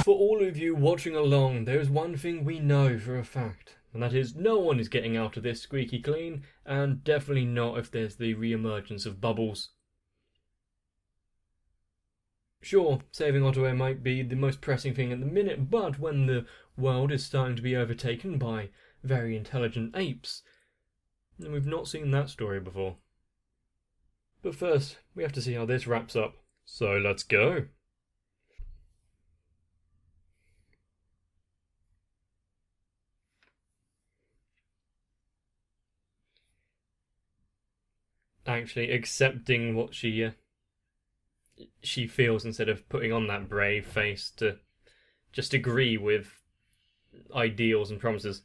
For all of you watching along, there is one thing we know for a fact, and that is no one is getting out of this squeaky clean, and definitely not if there's the re-emergence of bubbles. Sure, saving Ottaway might be the most pressing thing at the minute, but when the world is starting to be overtaken by very intelligent apes, we've not seen that story before. But first, we have to see how this wraps up, so let's go. Actually accepting what she feels instead of putting on that brave face to just agree with ideals and promises.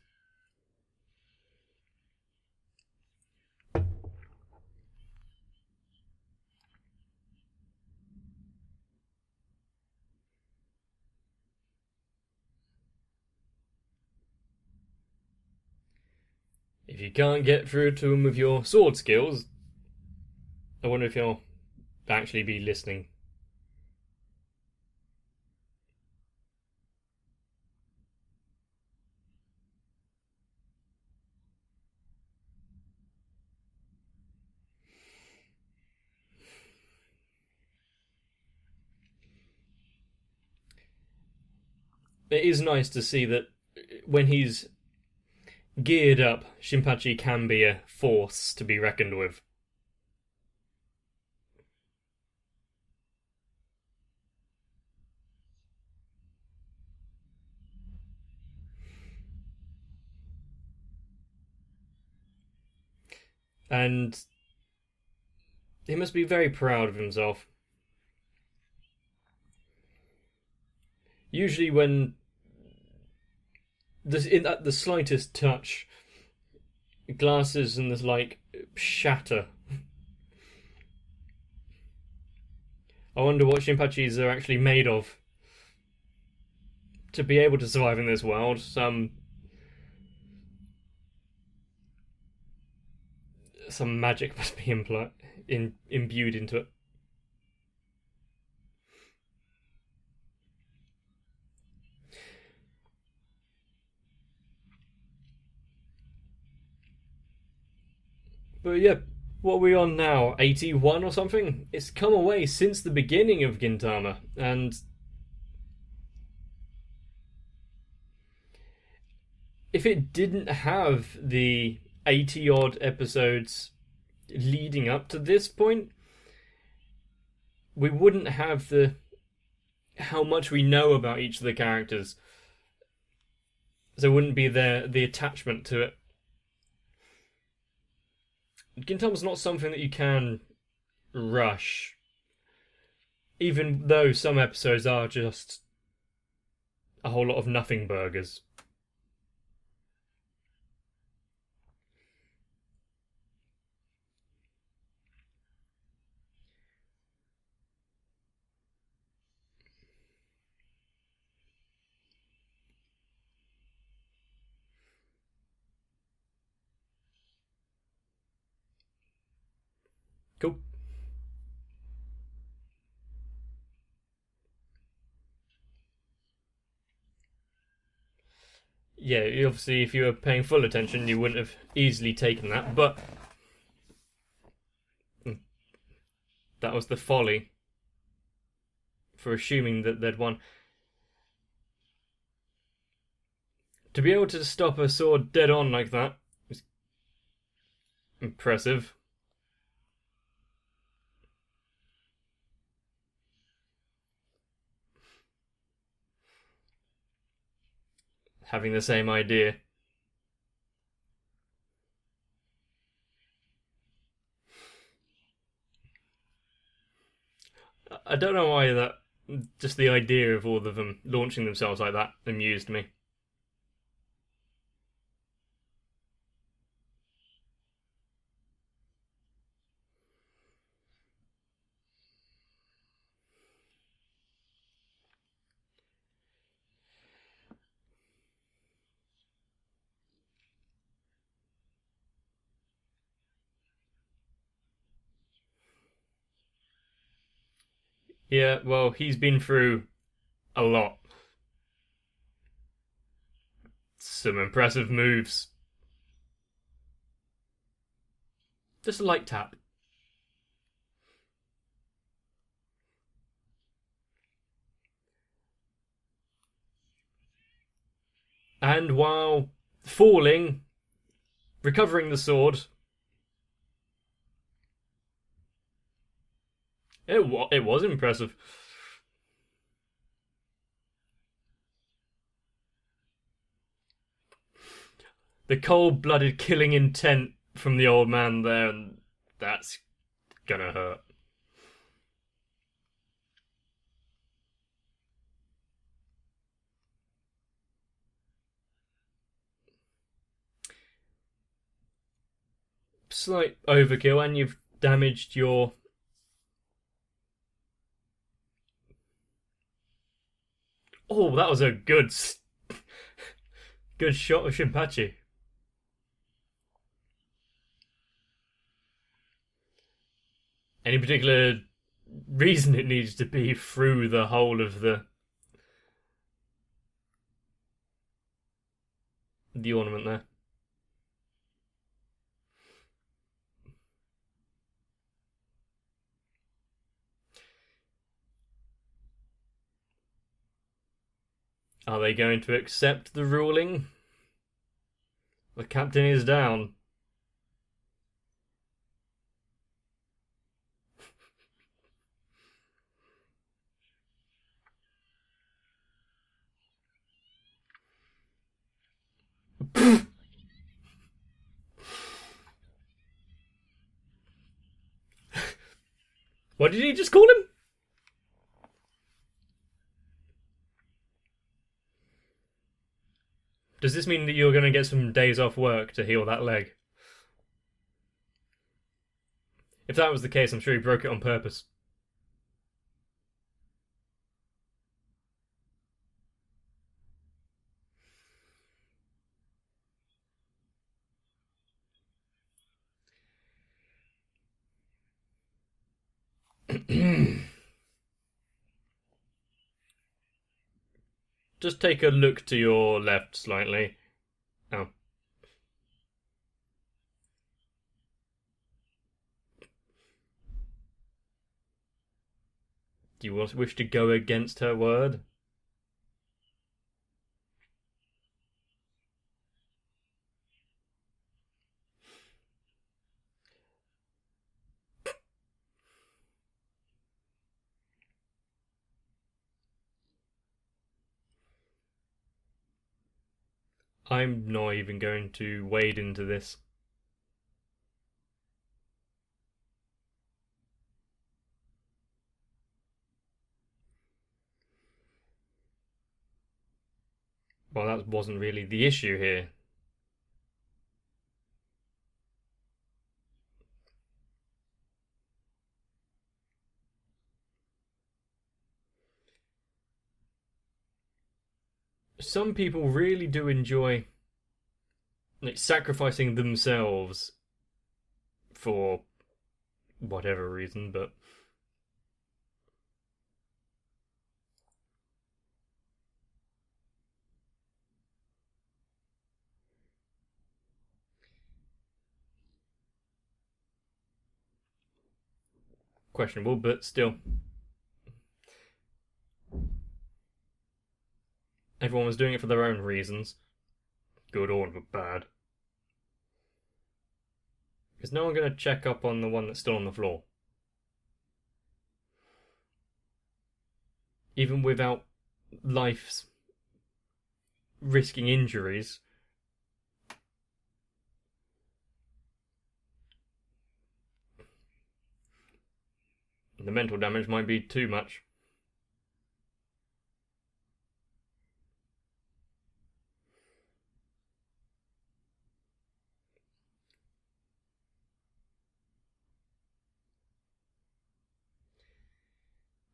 If you can't get through to him with your sword skills, I wonder if you'll actually be listening. It is nice to see that when he's geared up, Shinpachi can be a force to be reckoned with. And he must be very proud of himself. Usually when at the slightest touch, glasses and this shatter. I wonder what Shinpachis are actually made of to be able to survive in this world. Some magic must be imbued into it. But yeah, what are we on now? 81 or something? It's come away since the beginning of Gintama, and if it didn't have the 80 odd episodes leading up to this point, we wouldn't have how much we know about each of the characters. There wouldn't be the attachment to it. Gintama's not something that you can rush, even though some episodes are just a whole lot of nothing burgers. Cool. Yeah, obviously, if you were paying full attention, you wouldn't have easily taken that, but that was the folly for assuming that they'd won. To be able to stop a sword dead on like that is impressive. Having the same idea. I don't know why just the idea of all of them launching themselves like that amused me. Yeah, well, he's been through a lot. Some impressive moves. Just a light tap. And while falling, recovering the sword, it was impressive. The cold-blooded killing intent from the old man there, and that's gonna hurt. Slight overkill, and you've damaged your... Oh, that was a good shot of Shinpachi. Any particular reason it needs to be through the whole of the ornament there? Are they going to accept the ruling? The captain is down. What did he just call him? Does this mean that you're going to get some days off work to heal that leg? If that was the case, I'm sure he broke it on purpose. Just take a look to your left slightly. Oh. Do you wish to go against her word? I'm not even going to wade into this. Well, that wasn't really the issue here. Some people really do enjoy sacrificing themselves for whatever reason, but questionable, but still. Everyone was doing it for their own reasons, good or bad. Is no one going to check up on the one that's still on the floor? Even without life's risking injuries. The mental damage might be too much.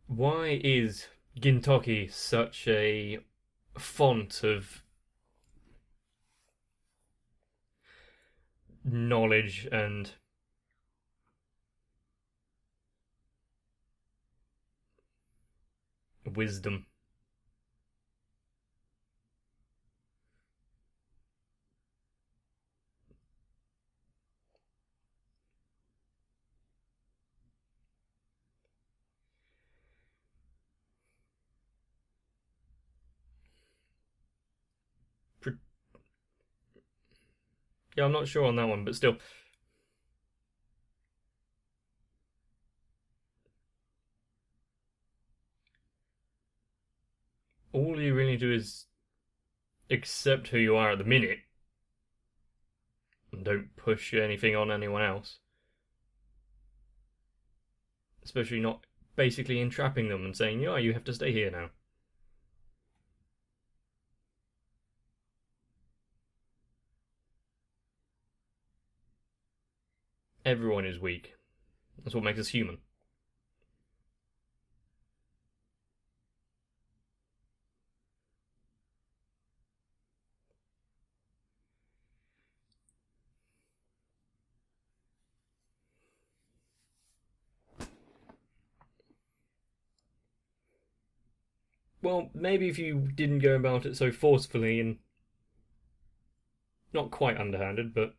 Why is Gintoki such a font of knowledge and wisdom? Yeah, I'm not sure on that one, but still. All you really do is accept who you are at the minute and don't push anything on anyone else. Especially not basically entrapping them and saying, yeah, you have to stay here now. Everyone is weak. That's what makes us human. Well, maybe if you didn't go about it so forcefully and not quite underhanded, but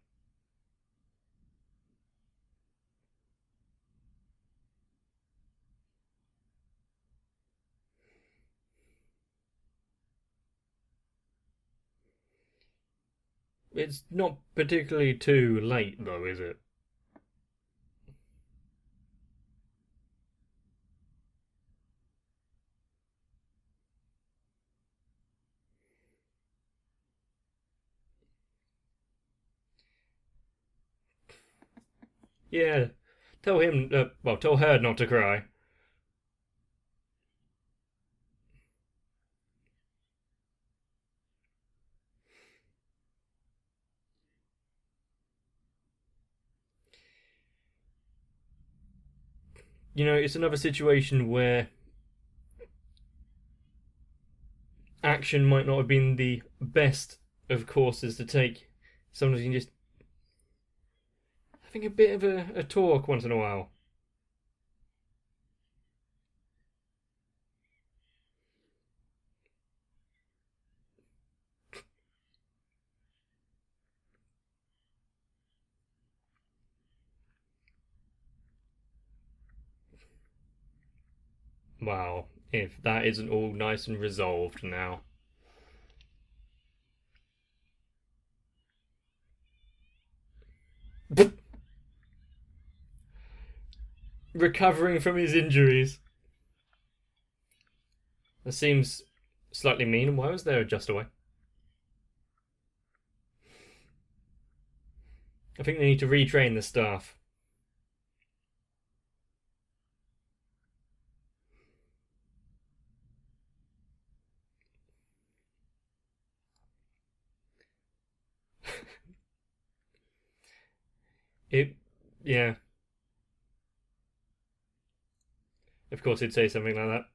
it's not particularly too late, though, is it? Yeah, tell him, well, tell her not to cry. You know, it's another situation where action might not have been the best of courses to take. Sometimes you can just having a bit of a talk once in a while. Wow, if that isn't all nice and resolved now. Recovering from his injuries. That seems slightly mean. Why was there a just away? I think they need to retrain the staff. It, yeah, of course he'd say something like that.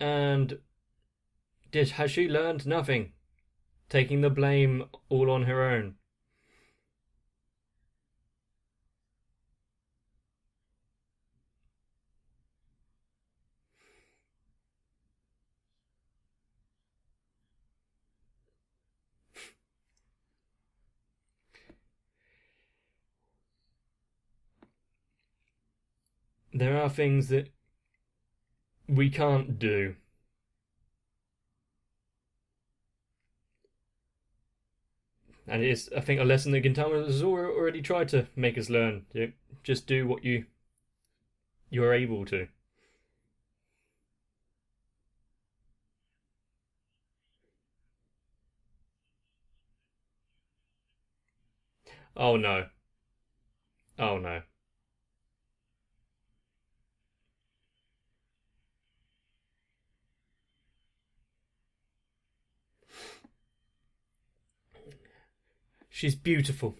And has she learned nothing? Taking the blame all on her own. There are things that we can't do. And it is, I think, a lesson that Gintama has already tried to make us learn. Just do what you're able to. Oh no. Oh no. She's beautiful.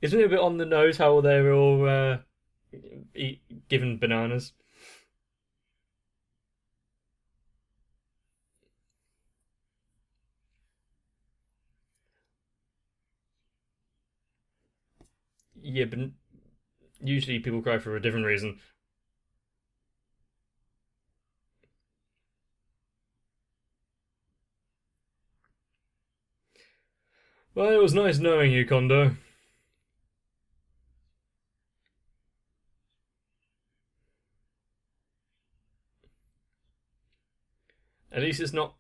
Isn't it a bit on the nose how they're all given bananas? Yeah, but usually people cry for a different reason. Well, it was nice knowing you, Kondo. At least it's not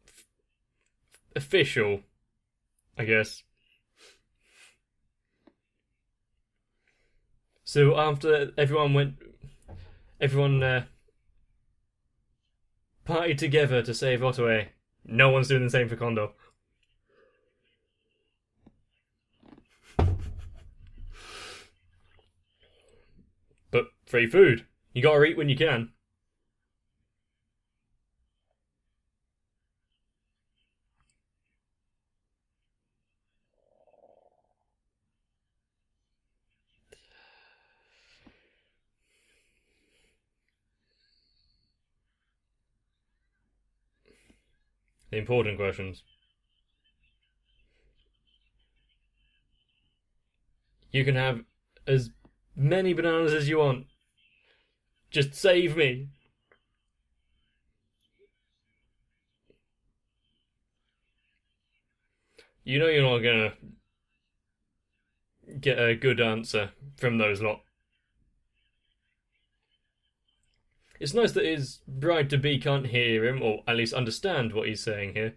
official, I guess. So after everyone partied together to save Ottaway, no one's doing the same for Kondo. But free food. You gotta eat when you can. The important questions. You can have as many bananas as you want. Just save me. You know you're not gonna get a good answer from those lot. It's nice that his bride-to-be can't hear him, or at least understand what he's saying here.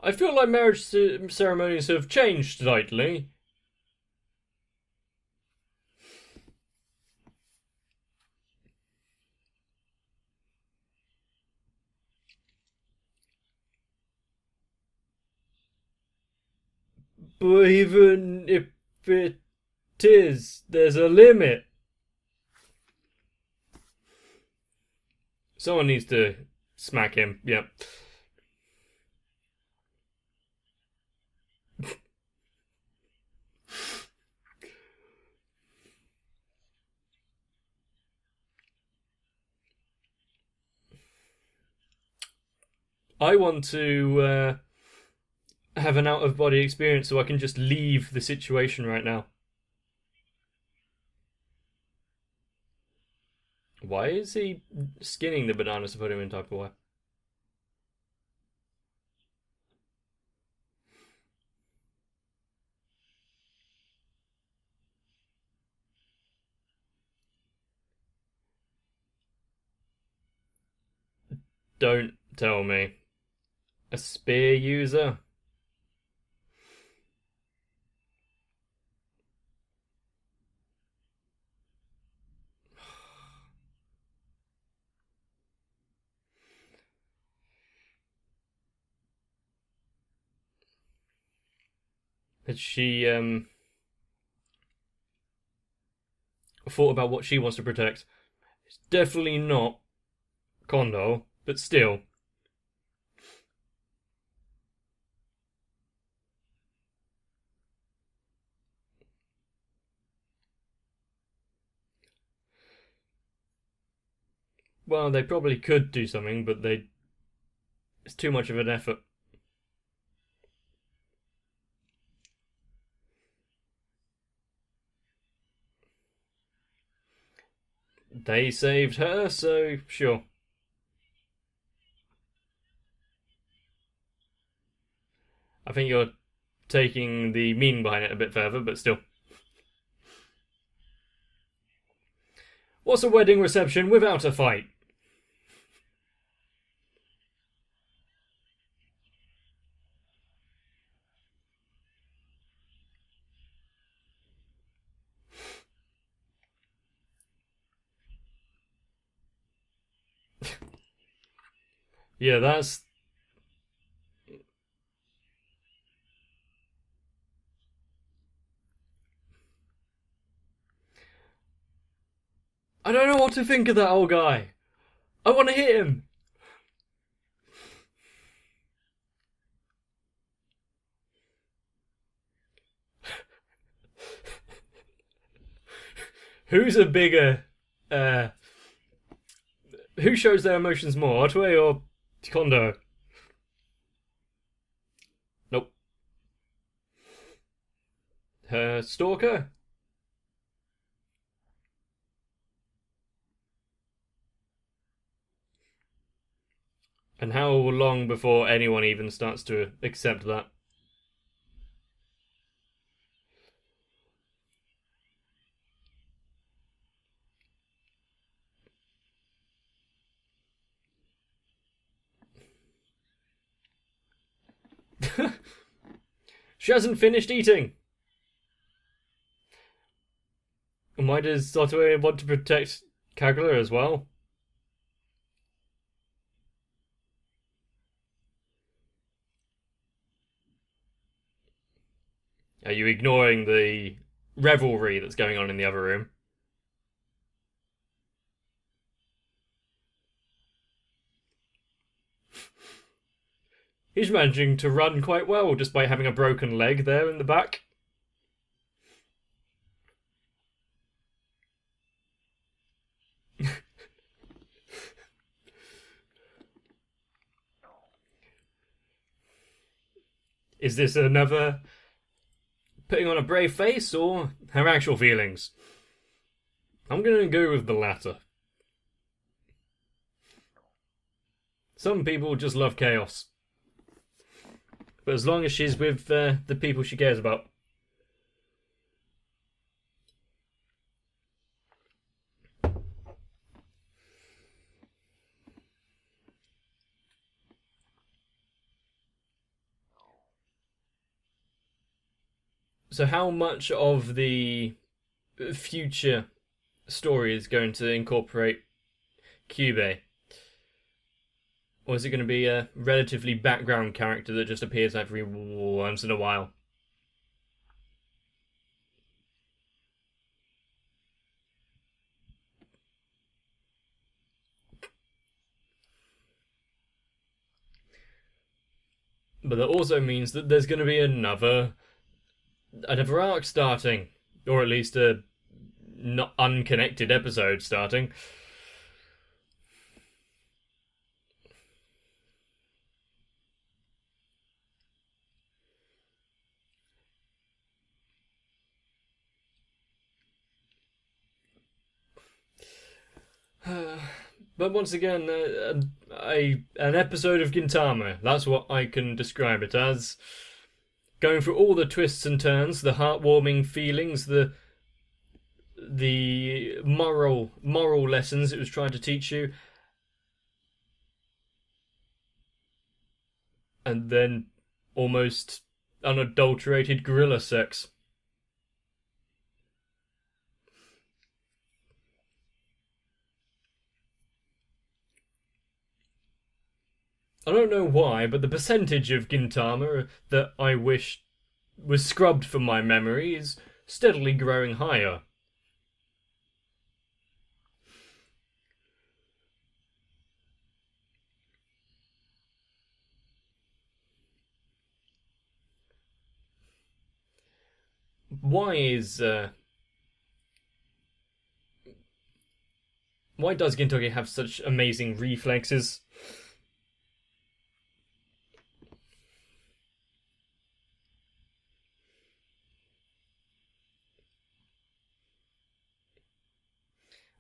I feel like marriage ceremonies have changed slightly. But even if it is, there's a limit. Someone needs to smack him, yeah. I want to have an out-of-body experience so I can just leave the situation right now. Why is he skinning the bananas to put him in Tupperware? Don't tell me. A spear user? Had she thought about what she wants to protect? It's definitely not Kondo, but still. Well, they probably could do something, but it's too much of an effort. They saved her, so sure. I think you're taking the meaning behind it a bit further, but still. What's a wedding reception without a fight? Yeah, that's... I don't know what to think of that old guy. I want to hit him. Who's a bigger... who shows their emotions more, Otway or Kondo? Nope. Her stalker? And how long before anyone even starts to accept that? She hasn't finished eating! And why does Satoe want to protect Kagura as well? Are you ignoring the revelry that's going on in the other room? He's managing to run quite well despite having a broken leg there in the back. Is this another putting on a brave face or her actual feelings? I'm going to go with the latter. Some people just love chaos. But as long as she's with the people she cares about. So how much of the future story is going to incorporate Kyubey? Or is it going to be a relatively background character that just appears every once in a while? But that also means that there's going to be another arc starting, or at least a not unconnected episode starting. But once again, an episode of Gintama. That's what I can describe it as. Going through all the twists and turns, the heartwarming feelings, the moral lessons it was trying to teach you, and then almost unadulterated gorilla sex. I don't know why, but the percentage of Gintama that I wish was scrubbed from my memory is steadily growing higher. Why does Gintoki have such amazing reflexes?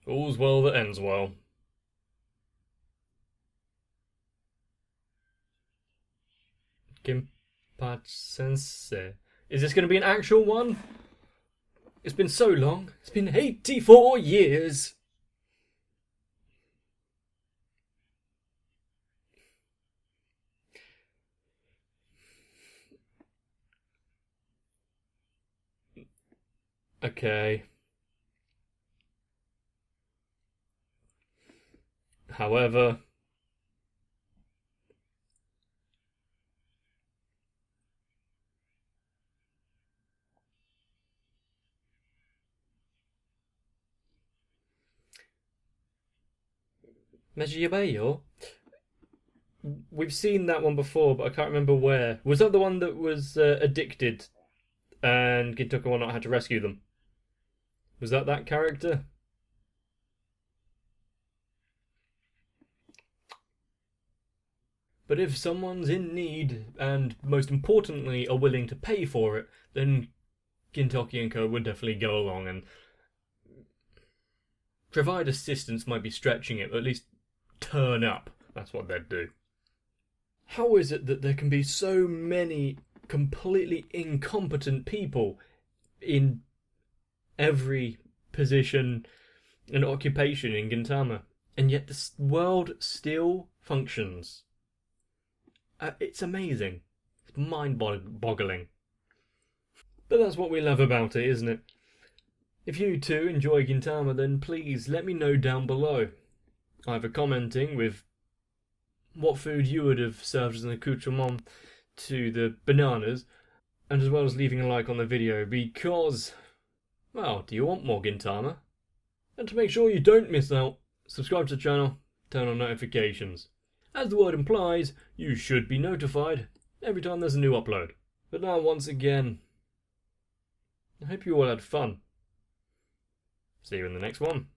All's well that ends well. Ginpachi Sensei. Is this going to be an actual one? It's been so long. It's been 84 years. Okay. However, Mejiyabeyo? We've seen that one before, but I can't remember where. Was that the one that was addicted and Gintoki Wano had to rescue them? Was that character? But if someone's in need, and most importantly are willing to pay for it, then Gintoki and Co would definitely go along and provide assistance. Might be stretching it, but at least turn up. That's what they'd do. How is it that there can be so many completely incompetent people in every position and occupation in Gintama, and yet the world still functions? It's amazing. It's mind-boggling. But that's what we love about it, isn't it? If you too enjoy Gintama, then please let me know down below, either commenting with what food you would have served as an accoutrement to the bananas, and as well as leaving a like on the video, because, well, do you want more Gintama? And to make sure you don't miss out, subscribe to the channel, turn on notifications. As the word implies, you should be notified every time there's a new upload. But now, once again, I hope you all had fun. See you in the next one.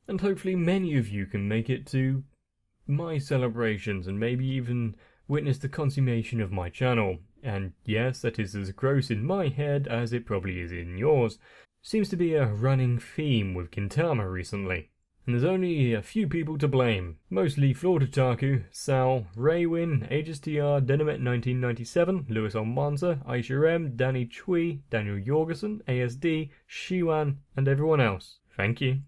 And hopefully many of you can make it to my celebrations and maybe even witness the consummation of my channel. And yes, that is as gross in my head as it probably is in yours. Seems to be a running theme with Gintama recently. And there's only a few people to blame. Mostly Flortataku, Sal, Raywin, AgesTR, Denamet1997, Lewis Almanza, Aisha M, Danny Chui, Daniel Jorgensen, ASD, Shiwan, and everyone else. Thank you.